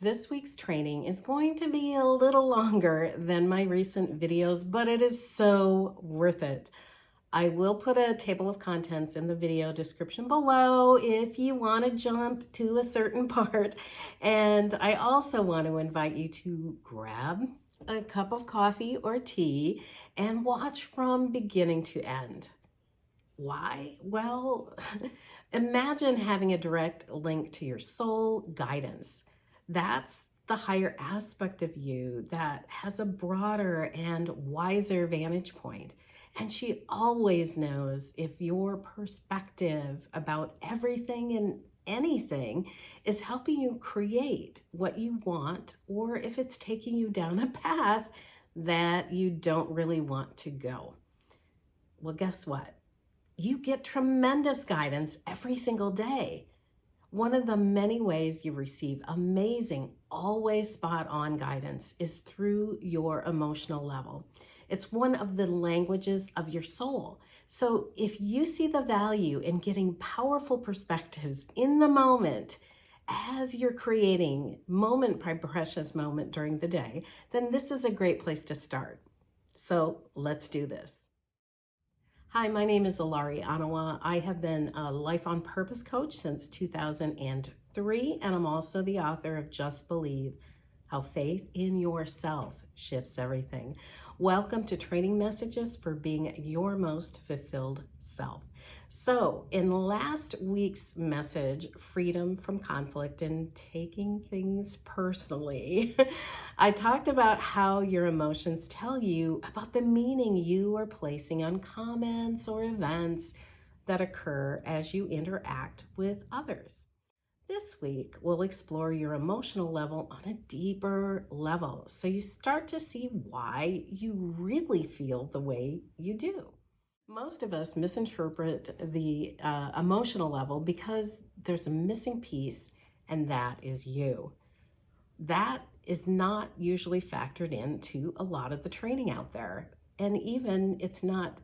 This week's training is going to be a little longer than my recent videos, but it is so worth it. I will put a table of contents in the video description below if you want to jump to a certain part. And I also want to invite you to grab a cup of coffee or tea and watch from beginning to end. Why? Well, imagine having a direct link to your soul guidance. That's the higher aspect of you that has a broader and wiser vantage point. And she always knows if your perspective about everything and anything is helping you create what you want, or if it's taking you down a path that you don't really want to go. Well, guess what? You get tremendous guidance every single day. One of the many ways you receive amazing, always spot on guidance is through your emotional level. It's one of the languages of your soul. So if you see the value in getting powerful perspectives in the moment as you're creating moment by precious moment during the day, then this is a great place to start. So let's do this. Hi, my name is Elari, Onawa. I have been a life on purpose coach since 2003, and I'm also the author of Just Believe, How Faith in Yourself Shifts Everything. Welcome to Training Messages for Being Your Most Fulfilled Self. So, in last week's message, Freedom from Conflict and Taking Things Personally, I talked about how your emotions tell you about the meaning you are placing on comments or events that occur as you interact with others. This week, we'll explore your emotional level on a deeper level so you start to see why you really feel the way you do. Most of us misinterpret the emotional level because there's a missing piece, and that is you. That is not usually factored into a lot of the training out there. And even it's not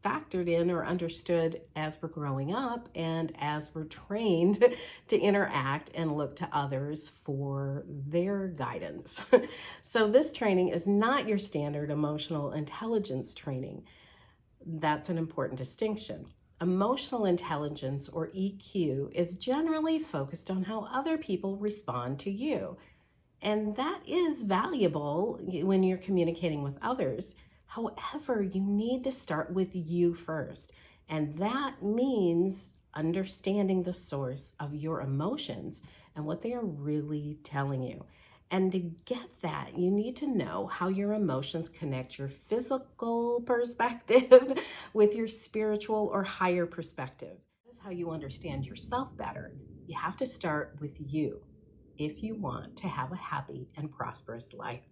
factored in or understood as we're growing up and as we're trained to interact and look to others for their guidance. So this training is not your standard emotional intelligence training. That's an important distinction. Emotional intelligence, or EQ, is generally focused on how other people respond to you. And that is valuable when you're communicating with others. However, you need to start with you first. And that means understanding the source of your emotions and what they are really telling you. And to get that, you need to know how your emotions connect your physical perspective with your spiritual or higher perspective. That's how you understand yourself better. You have to start with you if you want to have a happy and prosperous life.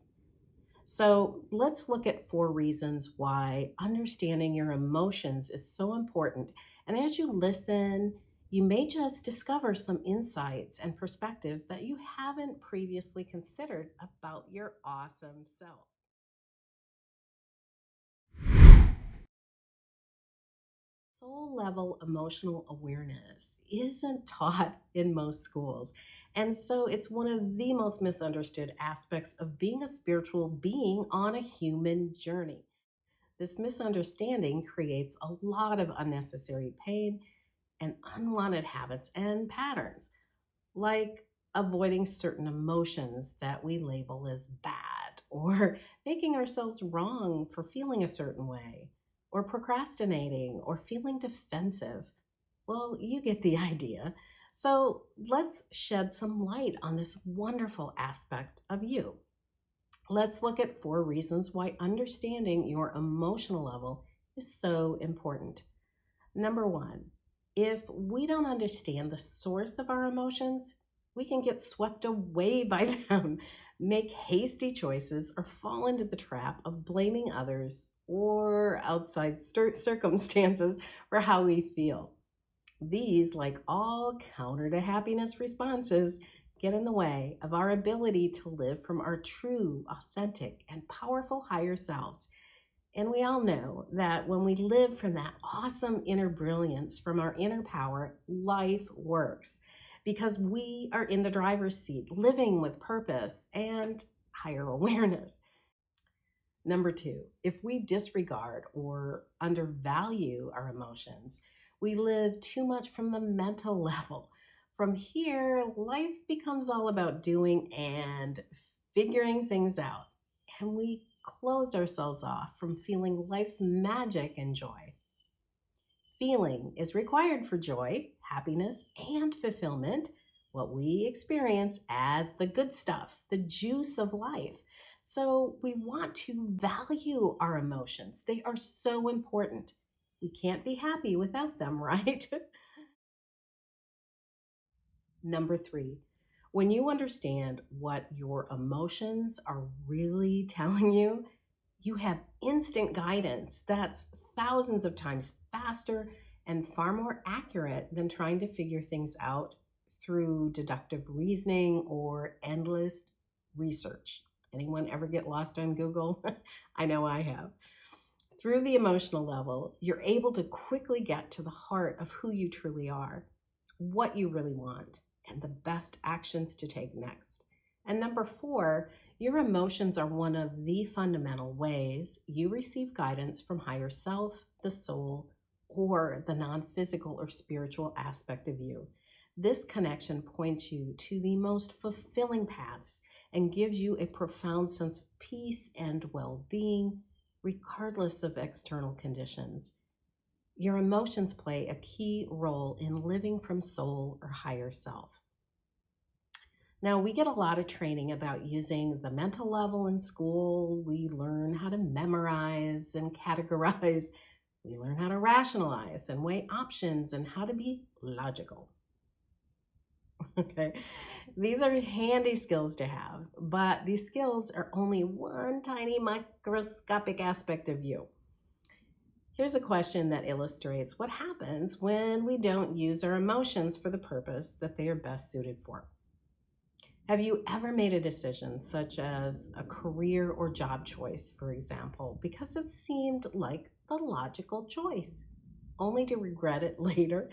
So let's look at 4 reasons why understanding your emotions is so important. And as you listen, you may just discover some insights and perspectives that you haven't previously considered about your awesome self. Soul level emotional awareness isn't taught in most schools. And so it's one of the most misunderstood aspects of being a spiritual being on a human journey. This misunderstanding creates a lot of unnecessary pain and unwanted habits and patterns, like avoiding certain emotions that we label as bad, or making ourselves wrong for feeling a certain way, or procrastinating, or feeling defensive. Well, you get the idea. So let's shed some light on this wonderful aspect of you. Let's look at 4 reasons why understanding your emotional level is so important. Number 1, if we don't understand the source of our emotions, we can get swept away by them, make hasty choices, or fall into the trap of blaming others or outside circumstances for how we feel. These, like all counter to happiness responses, get in the way of our ability to live from our true, authentic, and powerful higher selves. And we all know that when we live from that awesome inner brilliance, from our inner power, life works. because we are in the driver's seat, living with purpose and higher awareness. Number two, if we disregard or undervalue our emotions, we live too much from the mental level. From here, life becomes all about doing and figuring things out. And we closed ourselves off from feeling life's magic and joy. Feeling is required for joy, happiness, and fulfillment, what we experience as the good stuff, the juice of life. So we want to value our emotions. They are so important. We can't be happy without them, right? Number three, when you understand what your emotions are really telling you, you have instant guidance that's thousands of times faster and far more accurate than trying to figure things out through deductive reasoning or endless research. Anyone ever get lost on Google? I know I have. Through the emotional level, you're able to quickly get to the heart of who you truly are, what you really want, and the best actions to take next. And number four, your emotions are one of the fundamental ways you receive guidance from higher self, the soul, or the non-physical or spiritual aspect of you. This connection points you to the most fulfilling paths and gives you a profound sense of peace and well-being, regardless of external conditions. Your emotions play a key role in living from soul or higher self. Now, we get a lot of training about using the mental level in school. We learn how to memorize and categorize. We learn how to rationalize and weigh options and how to be logical. Okay, these are handy skills to have, but these skills are only one tiny microscopic aspect of you. Here's a question that illustrates what happens when we don't use our emotions for the purpose that they are best suited for. Have you ever made a decision, such as a career or job choice, for example, because it seemed like the logical choice, only to regret it later?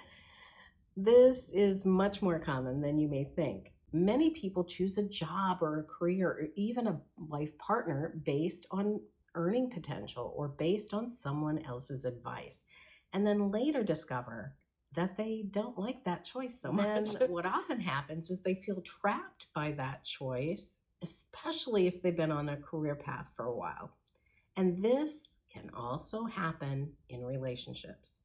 This is much more common than you may think. Many people choose a job or a career or even a life partner based on earning potential or based on someone else's advice, and then later discover that they don't like that choice so much. Then what often happens is they feel trapped by that choice, especially if they've been on a career path for a while. And this can also happen in relationships.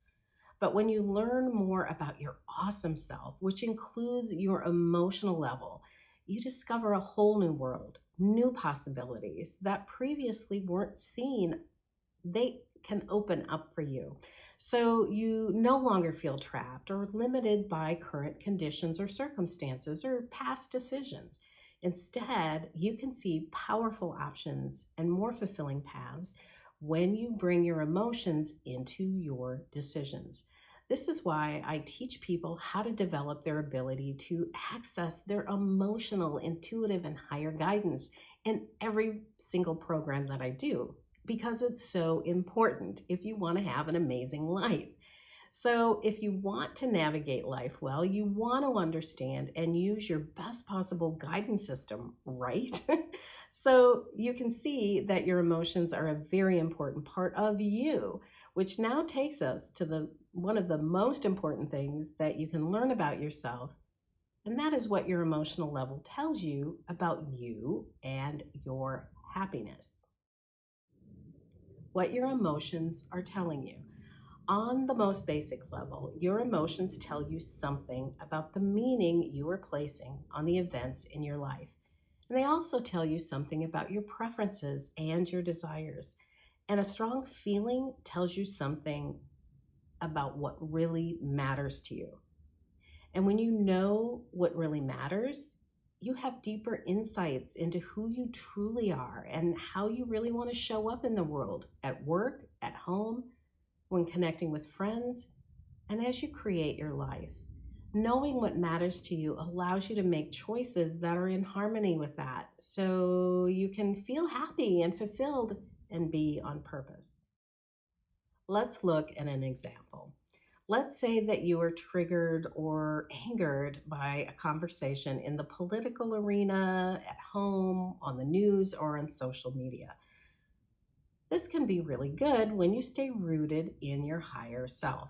But when you learn more about your awesome self, which includes your emotional level, you discover a whole new world, new possibilities that previously weren't seen. They can open up for you. So you no longer feel trapped or limited by current conditions or circumstances or past decisions. Instead, you can see powerful options and more fulfilling paths when you bring your emotions into your decisions. This is why I teach people how to develop their ability to access their emotional, intuitive, and higher guidance in every single program that I do, because it's so important if you want to have an amazing life. So if you want to navigate life well, you want to understand and use your best possible guidance system, right? So you can see that your emotions are a very important part of you, which now takes us to one of the most important things that you can learn about yourself, and that is what your emotional level tells you about you and your happiness. What your emotions are telling you. On the most basic level, your emotions tell you something about the meaning you are placing on the events in your life. And they also tell you something about your preferences and your desires. And a strong feeling tells you something about what really matters to you. And when you know what really matters, you have deeper insights into who you truly are and how you really want to show up in the world, at work, at home, when connecting with friends, and as you create your life. Knowing what matters to you allows you to make choices that are in harmony with that, so you can feel happy and fulfilled and be on purpose. Let's look at an example. Let's say that you are triggered or angered by a conversation in the political arena, at home, on the news, or on social media. This can be really good when you stay rooted in your higher self.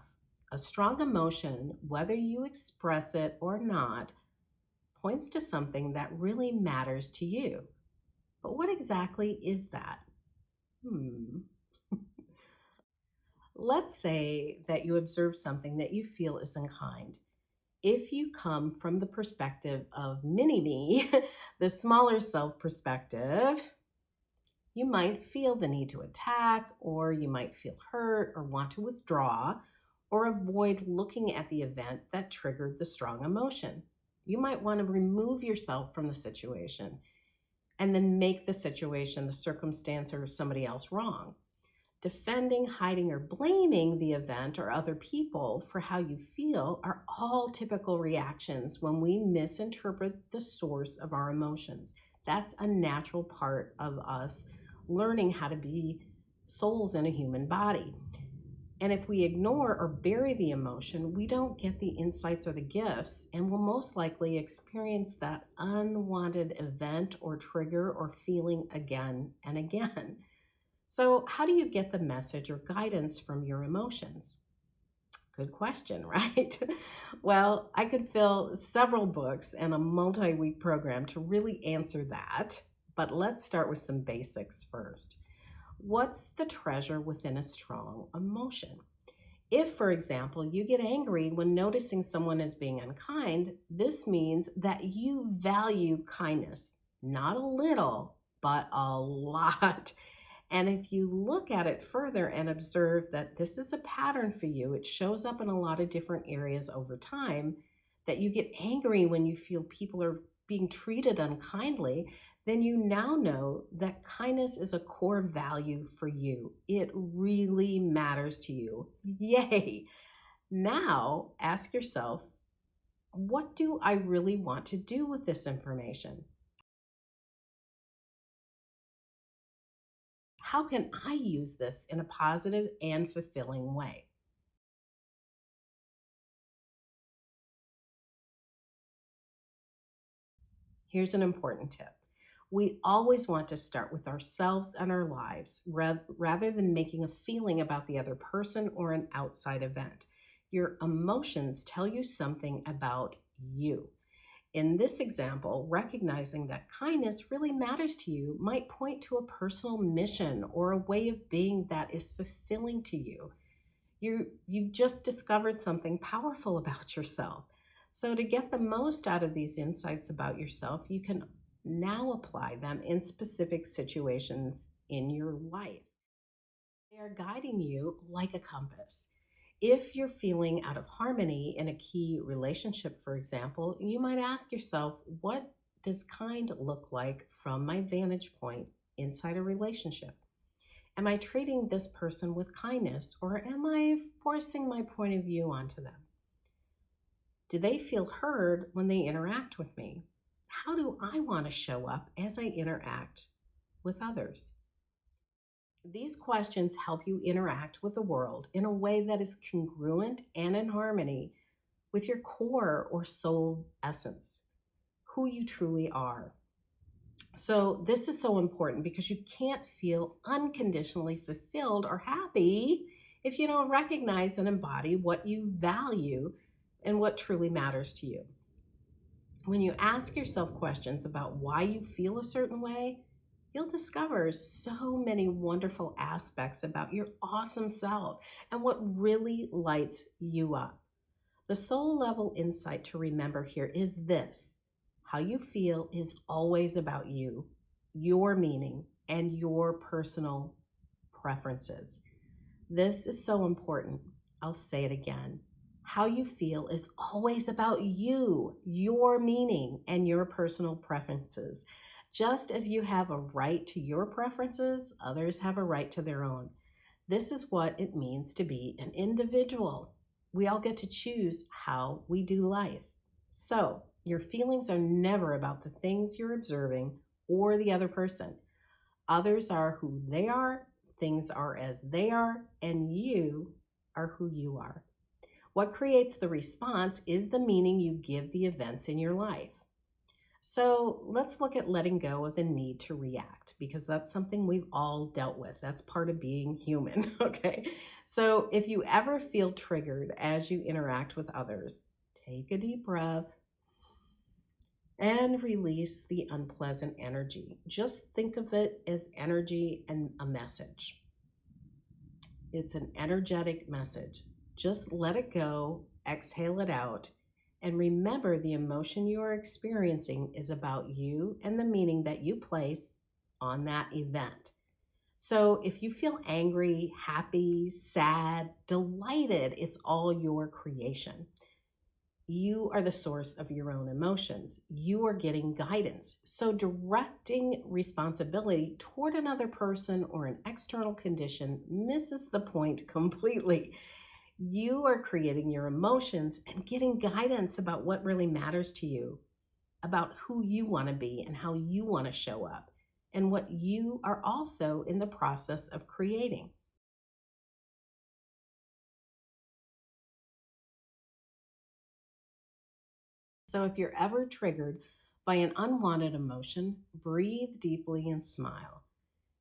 A strong emotion, whether you express it or not, points to something that really matters to you. But what exactly is that? Hmm. Let's say that you observe something that you feel is unkind. If you come from the perspective of mini me, the smaller self perspective, you might feel the need to attack, or you might feel hurt or want to withdraw or avoid looking at the event that triggered the strong emotion. You might want to remove yourself from the situation and then make the situation, the circumstance, or somebody else wrong. Defending, hiding, or blaming the event or other people for how you feel are all typical reactions when we misinterpret the source of our emotions. That's a natural part of us learning how to be souls in a human body. And if we ignore or bury the emotion, we don't get the insights or the gifts, and will most likely experience that unwanted event or trigger or feeling again and again. So, how do you get the message or guidance from your emotions? Good question, right? Well, I could fill several books and a multi week program to really answer that. But let's start with some basics first. What's the treasure within a strong emotion? If, for example, you get angry when noticing someone as being unkind, this means that you value kindness, not a little, but a lot. And if you look at it further and observe that this is a pattern for you, it shows up in a lot of different areas over time, that you get angry when you feel people are being treated unkindly, then you now know that kindness is a core value for you. It really matters to you. Yay! Now ask yourself, what do I really want to do with this information? How can I use this in a positive and fulfilling way? Here's an important tip. We always want to start with ourselves and our lives rather than making a feeling about the other person or an outside event. Your emotions tell you something about you. In this example, recognizing that kindness really matters to you might point to a personal mission or a way of being that is fulfilling to you. You've just discovered something powerful about yourself. So to get the most out of these insights about yourself, you can now apply them in specific situations in your life. They are guiding you like a compass. If you're feeling out of harmony in a key relationship, for example, you might ask yourself, what does kind look like from my vantage point inside a relationship? Am I treating this person with kindness, or am I forcing my point of view onto them? Do they feel heard when they interact with me? How do I want to show up as I interact with others? These questions help you interact with the world in a way that is congruent and in harmony with your core or soul essence, who you truly are. So, this is so important because you can't feel unconditionally fulfilled or happy if you don't recognize and embody what you value and what truly matters to you. When you ask yourself questions about why you feel a certain way, you'll discover so many wonderful aspects about your awesome self and what really lights you up. The soul level insight to remember here is this: how you feel is always about you, your meaning, and your personal preferences. This is so important. I'll say it again. How you feel is always about you, your meaning, and your personal preferences. Just as you have a right to your preferences, others have a right to their own. This is what it means to be an individual. We all get to choose how we do life. So, your feelings are never about the things you're observing or the other person. Others are who they are, things are as they are, and you are who you are. What creates the response is the meaning you give the events in your life. So let's look at letting go of the need to react, because that's something we've all dealt with. That's part of being human, okay? So if you ever feel triggered as you interact with others, take a deep breath and release the unpleasant energy. Just think of it as energy and a message. It's an energetic message. Just let it go, exhale it out, and remember the emotion you are experiencing is about you and the meaning that you place on that event. So if you feel angry, happy, sad, delighted, it's all your creation. You are the source of your own emotions. You are getting guidance. So directing responsibility toward another person or an external condition misses the point completely. You are creating your emotions and getting guidance about what really matters to you, about who you want to be and how you want to show up, and what you are also in the process of creating. So if you're ever triggered by an unwanted emotion, breathe deeply and smile.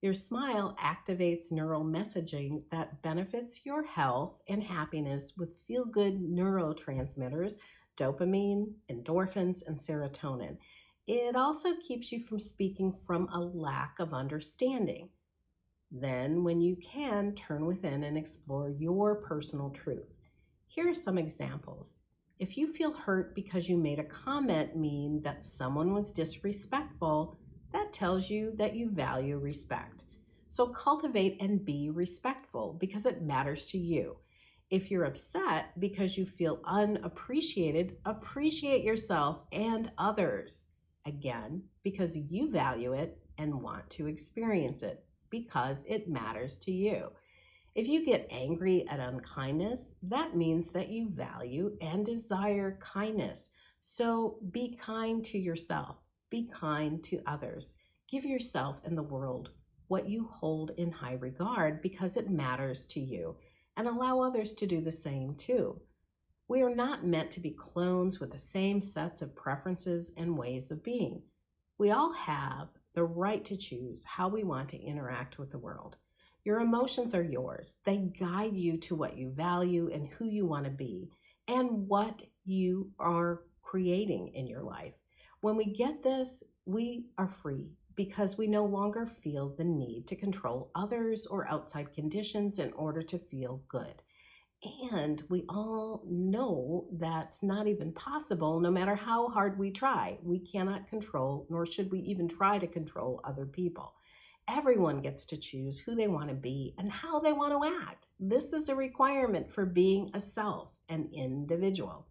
Your smile activates neural messaging that benefits your health and happiness with feel-good neurotransmitters, dopamine, endorphins, and serotonin. It also keeps you from speaking from a lack of understanding. Then, when you can, turn within and explore your personal truth. Here are some examples. If you feel hurt because you made a comment mean that someone was disrespectful, that tells you that you value respect. So cultivate and be respectful because it matters to you. If you're upset because you feel unappreciated, appreciate yourself and others. Again, because you value it and want to experience it, because it matters to you. If you get angry at unkindness, that means that you value and desire kindness. So be kind to yourself. Be kind to others. Give yourself and the world what you hold in high regard because it matters to you, and allow others to do the same too. We are not meant to be clones with the same sets of preferences and ways of being. We all have the right to choose how we want to interact with the world. Your emotions are yours. They guide you to what you value and who you want to be and what you are creating in your life. When we get this, we are free because we no longer feel the need to control others or outside conditions in order to feel good. And we all know that's not even possible no matter how hard we try. We cannot control, nor should we even try to control other people. Everyone gets to choose who they want to be and how they want to act. This is a requirement for being a self, an individual.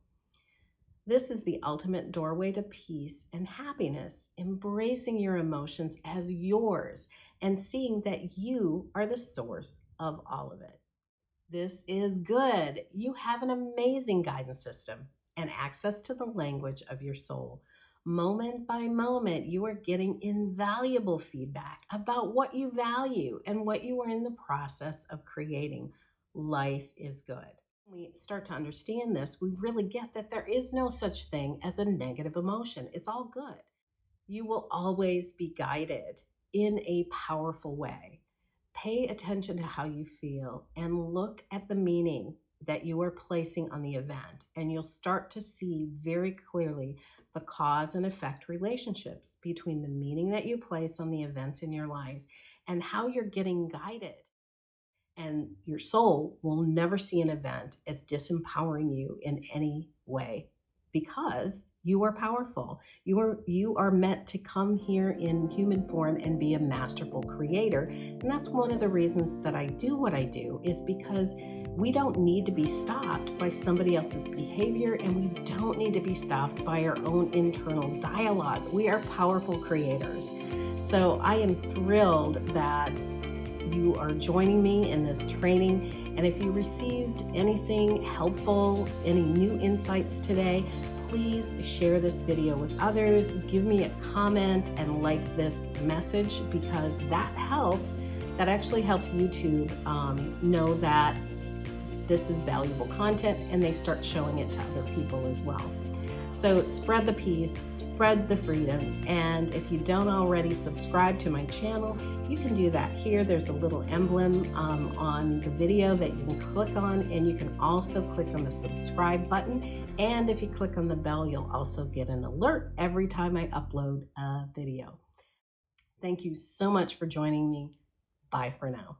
This is the ultimate doorway to peace and happiness, embracing your emotions as yours and seeing that you are the source of all of it. This is good. You have an amazing guidance system and access to the language of your soul. Moment by moment, you are getting invaluable feedback about what you value and what you are in the process of creating. Life is good. When we start to understand this, we really get that there is no such thing as a negative emotion. It's all good. You will always be guided in a powerful way. Pay attention to how you feel and look at the meaning that you are placing on the event, and you'll start to see very clearly the cause and effect relationships between the meaning that you place on the events in your life and how you're getting guided. And your soul will never see an event as disempowering you in any way because you are powerful. You are meant to come here in human form and be a masterful creator. And that's one of the reasons that I do what I do, is because we don't need to be stopped by somebody else's behavior, and we don't need to be stopped by our own internal dialogue. We are powerful creators. So I am thrilled that you are joining me in this training. And if you received anything helpful, any new insights today, please share this video with others. Give me a comment and like this message, because that helps. That actually helps YouTube know that this is valuable content and they start showing it to other people as well. So spread the peace, spread the freedom, and if you don't already subscribe to my channel, you can do that here. There's a little emblem on the video that you can click on, and you can also click on the subscribe button. And if you click on the bell, you'll also get an alert every time I upload a video. Thank you so much for joining me. Bye for now.